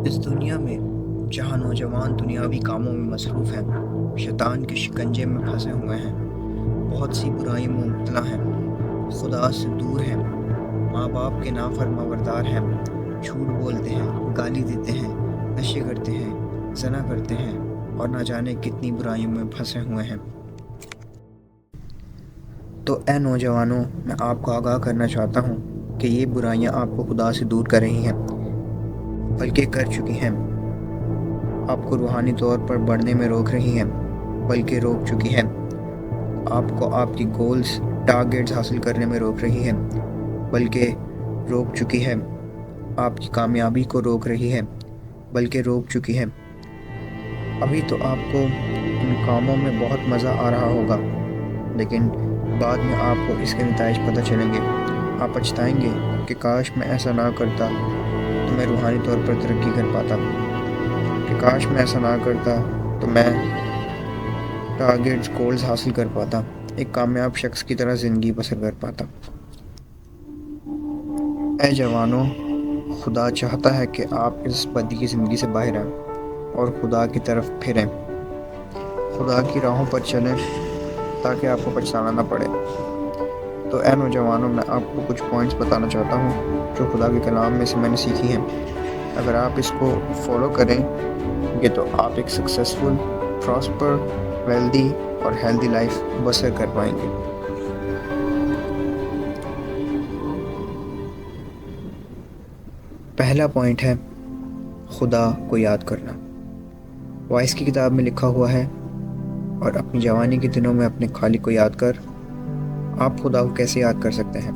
इस दुनिया में जहाँ नौजवान दुनियावी कामों में मसरूफ़ हैं, शैतान के शिकंजे में फंसे हुए हैं, बहुत सी बुराइयों में मुब्तला हैं, खुदा से दूर हैं, माँ बाप के नाफरमाबरदार हैं, झूठ बोलते हैं, गाली देते हैं, नशे करते हैं, ज़ना करते हैं और ना जाने कितनी बुराइयों में फंसे हुए हैं। तो ए नौजवानों, मैं आपको आगाह करना चाहता हूँ कि ये बुराइयाँ आपको खुदा से दूर कर रही हैं, बल्कि कर चुकी हैं। आपको रूहानी तौर पर बढ़ने में रोक रही हैं, बल्कि रोक चुकी हैं। आपको आपकी गोल्स, टारगेट्स हासिल करने में रोक रही हैं, बल्कि रोक चुकी है। आपकी कामयाबी को रोक रही है, बल्कि रोक चुकी है। अभी तो आपको इन कामों में बहुत मज़ा आ रहा होगा, लेकिन बाद में आपको इसके नताइज पता चलेंगे। आप पछताएंगे कि काश मैं ऐसा ना करता तो मैं रूहानी तौर पर तरक्की कर पाता, कि काश मैं ऐसा ना करता तो मैं टारगेट्स, गोल्स हासिल कर पाता, एक कामयाब शख्स की तरह ज़िंदगी बसर कर पाता। ऐ जवानों, खुदा चाहता है कि आप इस बदी की ज़िंदगी से बाहर आएं और खुदा की तरफ फिरें, खुदा की राहों पर चलें ताकि आपको पछताना ना पड़े। तो ऐ नौजवानों, मैं आपको कुछ पॉइंट्स बताना चाहता हूँ जो खुदा के कलाम में से मैंने सीखी हैं। अगर आप इसको फॉलो करेंगे तो आप एक सक्सेसफुल, प्रॉस्पर, वेल्दी और हेल्दी लाइफ बसर कर पाएंगे। पहला पॉइंट है खुदा को याद करना। वाइस की किताब में लिखा हुआ है, और अपनी जवानी के दिनों में अपने खालिक को याद कर। आप खुदा को कैसे याद कर सकते हैं?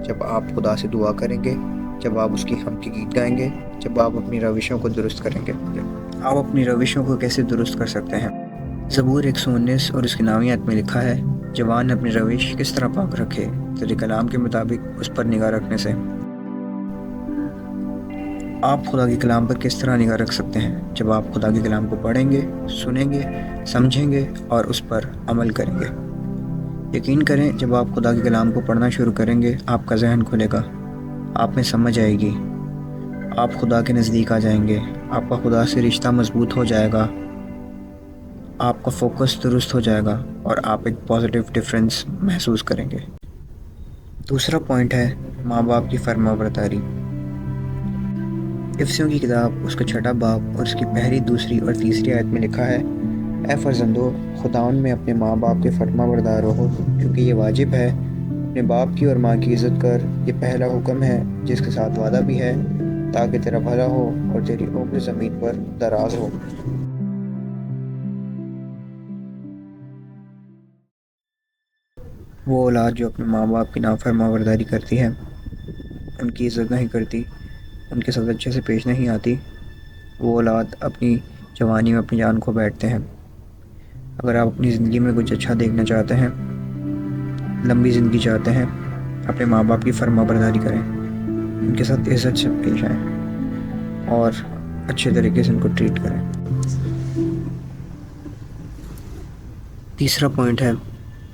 जब आप खुदा से दुआ करेंगे, जब आप उसकी हम्द के गीत गाएंगे, जब आप अपनी रविशों को दुरुस्त करेंगे। आप अपनी रविशों को कैसे दुरुस्त कर सकते हैं? ज़बूर 119 और उसकी 9वीं आयत में लिखा है, जवान अपनी रविश किस तरह पाक रखे, तेरे कलाम के मुताबिक उस पर निगाह रखने से। आप खुदा के कलाम पर किस तरह निगाह रख सकते हैं? जब आप खुदा के कलाम को पढ़ेंगे, सुनेंगे, समझेंगे और उस पर अमल करेंगे। यकीन करें, जब आप खुदा के कलाम को पढ़ना शुरू करेंगे, आपका जहन खुलेगा, आप में समझ आएगी, आप खुदा के नज़दीक आ जाएंगे, आपका खुदा से रिश्ता मजबूत हो जाएगा, आपका फोकस दुरुस्त हो जाएगा और आप एक पॉजिटिव डिफरेंस महसूस करेंगे। दूसरा पॉइंट है माँ बाप की फरमाबरदारी। इफ्सियों की किताब उसका 6वां बाब और उसकी पहली, दूसरी और तीसरी आयत में लिखा है, ए फर्जंदो, खुदावन में अपने माँ बाप के फरमाबरदार रहो, क्योंकि ये वाजिब है। अपने बाप की और माँ की इज़्ज़त कर, ये पहला हुक्म है जिसके साथ वादा भी है, ताकि तेरा भला हो और तेरी उम्र ज़मीन पर दराज हो। वो औलाद जो अपने माँ बाप की नाफरमाबरदारी करती है, उनकी इज़्ज़त नहीं करती, उनके साथ अच्छे से पेश नहीं आती, वो औलाद अपनी जवानी में अपनी जान खो बैठते हैं। अगर आप अपनी ज़िंदगी में कुछ अच्छा देखना चाहते हैं, लंबी ज़िंदगी चाहते हैं, अपने माँ बाप की फरमाबरदारी करें, उनके साथ इज़्ज़त से पेश आएँ और अच्छे तरीके से उनको ट्रीट करें। तीसरा पॉइंट है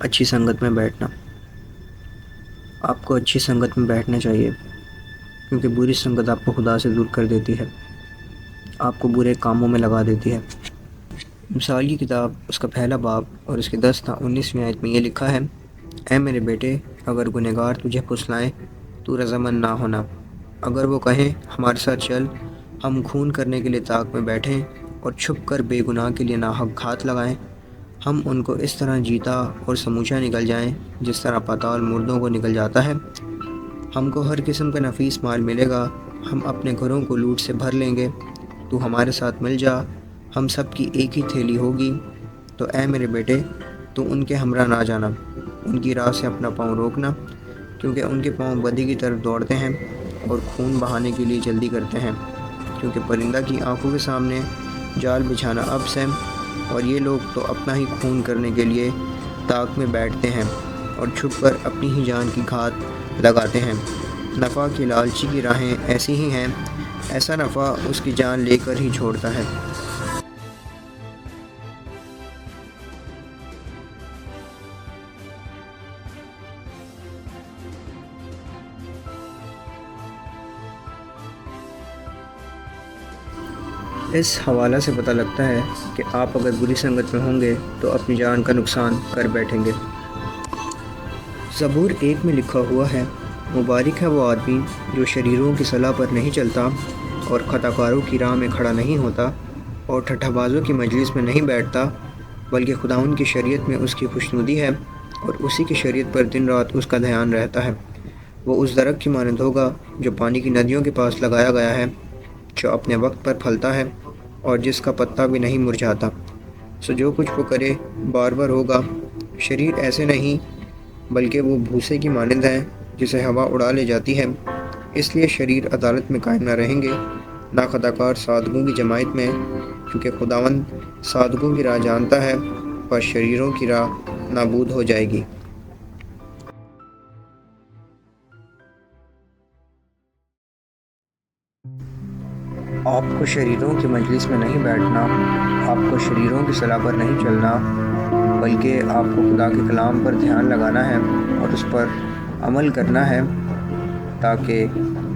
अच्छी संगत में बैठना। आपको अच्छी संगत में बैठना चाहिए, क्योंकि बुरी संगत आपको खुदा से दूर कर देती है, आपको बुरे कामों में लगा देती है। मिसाल की किताब उसका पहला बाब और उसके 10-19वीं आयत में ये लिखा है, ऐ मेरे बेटे, अगर गुनहगार तुझे फुसलाएं, तू रज़ामंद ना होना। अगर वो कहें हमारे साथ चल, हम खून करने के लिए ताक में बैठें और छुप कर बेगुनाह के लिए नाहक घात लगाएं, हम उनको इस तरह जीता और समूचा निकल जाएं जिस तरह पाताल मुर्दों को निकल जाता है। हमको हर किस्म का नफीस माल मिलेगा, हम अपने घरों को लूट से भर लेंगे, तू हमारे साथ मिल जा, हम सब की एक ही थैली होगी। तो ऐ मेरे बेटे, तू उनके हमरा ना जाना, उनकी राह से अपना पाँव रोकना, क्योंकि उनके पाँव बदी की तरफ दौड़ते हैं और खून बहाने के लिए जल्दी करते हैं, क्योंकि परिंदा की आंखों के सामने जाल बिछाना अब्स है, और ये लोग तो अपना ही खून करने के लिए ताक में बैठते हैं और छुप कर अपनी ही जान की घात लगाते हैं। नफ़ा की लालची की राहें ऐसी ही हैं, ऐसा नफ़ा उसकी जान लेकर ही छोड़ता है। اس حوالہ سے پتہ لگتا ہے کہ آپ اگر بری سنگت میں ہوں گے تو اپنی جان کا نقصان کر بیٹھیں گے۔ زبور 1 میں لکھا ہوا ہے، مبارک ہے وہ آدمی جو شریروں کی صلاح پر نہیں چلتا اور خطا کاروں کی راہ میں کھڑا نہیں ہوتا اور ٹھٹھا بازوں کی مجلس میں نہیں بیٹھتا، بلکہ خداوند کی شریعت میں اس کی خوشنودی ہے اور اسی کی شریعت پر دن رات اس کا دھیان رہتا ہے۔ وہ اس درخت کی مانند ہوگا جو پانی کی ندیوں کے پاس لگایا گیا ہے، جو اپنے وقت پر پھلتا ہے اور جس کا پتا بھی نہیں مرجھاتا۔ سو جو کچھ وہ کرے بار بار ہوگا۔ شریر ایسے نہیں بلکہ وہ بھوسے کی مانند ہیں جسے ہوا اڑا لے جاتی ہے۔ اس لیے شریر عدالت میں قائم نہ رہیں گے، نہ خطا کار صادقوں کی جماعت میں، کیونکہ خداوند صادقوں کی راہ جانتا ہے اور شریروں کی راہ نابود ہو جائے گی۔ آپ کو شریروں کی مجلس میں نہیں بیٹھنا، آپ کو شریروں کی صلاح پر نہیں چلنا، بلکہ آپ کو خدا کے کلام پر دھیان لگانا ہے اور اس پر عمل کرنا ہے تاکہ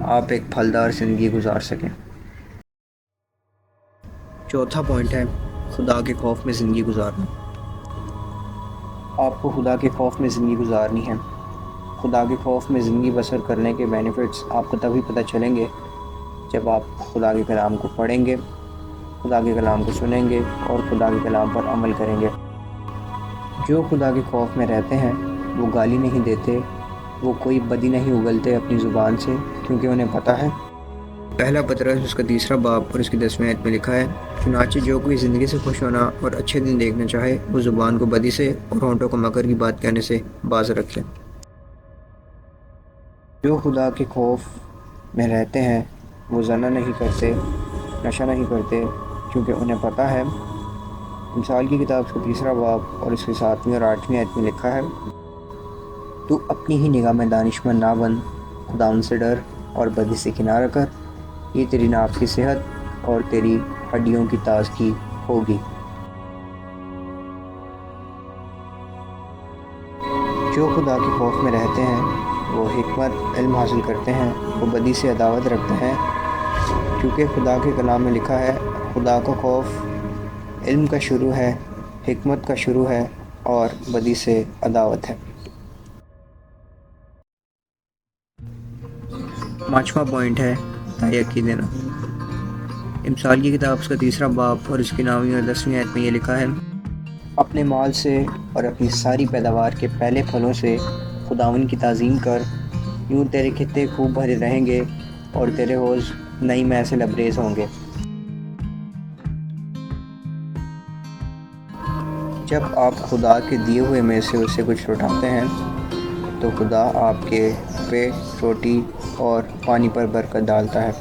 آپ ایک پھلدار زندگی گزار سکیں۔ چوتھا پوائنٹ ہے خدا کے خوف میں زندگی گزارنا۔ آپ کو خدا کے خوف میں زندگی گزارنی ہے۔ خدا کے خوف میں زندگی بسر کرنے کے بینیفٹس آپ کو تبھی پتہ چلیں گے جب آپ خدا کے کلام کو پڑھیں گے، خدا کے کلام کو سنیں گے اور خدا کے کلام پر عمل کریں گے۔ جو خدا کے خوف میں رہتے ہیں وہ گالی نہیں دیتے، وہ کوئی بدی نہیں اگلتے اپنی زبان سے، کیونکہ انہیں پتہ ہے۔ پہلا پطرس اس کا 3 باب اور اس کی 10ویں آیت میں لکھا ہے، چنانچہ جو کوئی زندگی سے خوش ہونا اور اچھے دن دیکھنا چاہے وہ زبان کو بدی سے اور ہونٹوں کو مکر کی بات کہنے سے باز رکھے۔ جو خدا کے خوف میں رہتے ہیں وہ زنا نہیں کرتے، نشہ نہیں کرتے، کیونکہ انہیں پتہ ہے۔ مثال کی کتاب اس کا 3 باب اور اس کی 7ویں اور 8ویں آیت میں لکھا ہے، تو اپنی ہی نگاہ میں دانشمند نہ بن، خداوند سے ڈر اور بدی سے کنارہ کر، یہ تیری ناف کی صحت اور تیری ہڈیوں کی تازگی ہوگی۔ جو خدا کے خوف میں رہتے ہیں وہ حکمت علم حاصل کرتے ہیں، وہ بدی سے عداوت رکھتے ہیں، کیونکہ خدا کے کلام میں لکھا ہے، خدا کا خوف علم کا شروع ہے، حکمت کا شروع ہے اور بدی سے عداوت ہے۔ 5واں پوائنٹ ہے تائید دینا۔ مثال کی کتاب اس کا 3 باب اور اس کی 9ویں اور 10ویں آیت میں یہ لکھا ہے، اپنے مال سے اور اپنی ساری پیداوار کے پہلے پھلوں سے خداوند کی تعظیم کر، یوں تیرے کھتے خوب بھرے رہیں گے اور تیرے حوض نئی مے سے لبریز ہوں گے۔ جب آپ خدا کے دیے ہوئے میں سے اسے کچھ لوٹاتے ہیں تو خدا آپ کے پیٹ، روٹی اور پانی پر برکت ڈالتا ہے۔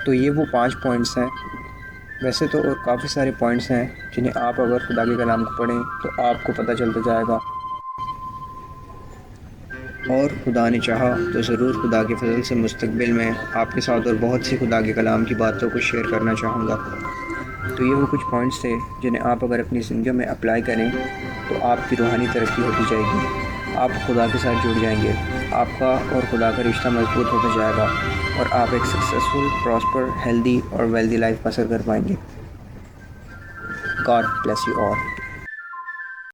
تو یہ وہ 5 پوائنٹس ہیں۔ ویسے تو اور کافی سارے پوائنٹس ہیں جنہیں آپ اگر خدا کے کلام کو پڑھیں تو آپ کو پتہ چلتا جائے گا، اور خدا نے چاہا تو ضرور خدا کے فضل سے مستقبل میں آپ کے ساتھ اور بہت سی خدا کے کلام کی باتوں کو شیئر کرنا چاہوں گا۔ تو یہ وہ کچھ پوائنٹس تھے جنہیں آپ اگر اپنی زندگی میں اپلائی کریں تو آپ کی روحانی ترقی ہوتی جائے گی، آپ خدا کے ساتھ جڑ جائیں گے، آپ کا اور خدا کا رشتہ مضبوط ہوتا جائے گا اور آپ ایک سکسیسفل، پراسپر، ہیلدی اور ویلدی لائف بسر کر پائیں گے۔ God bless you all.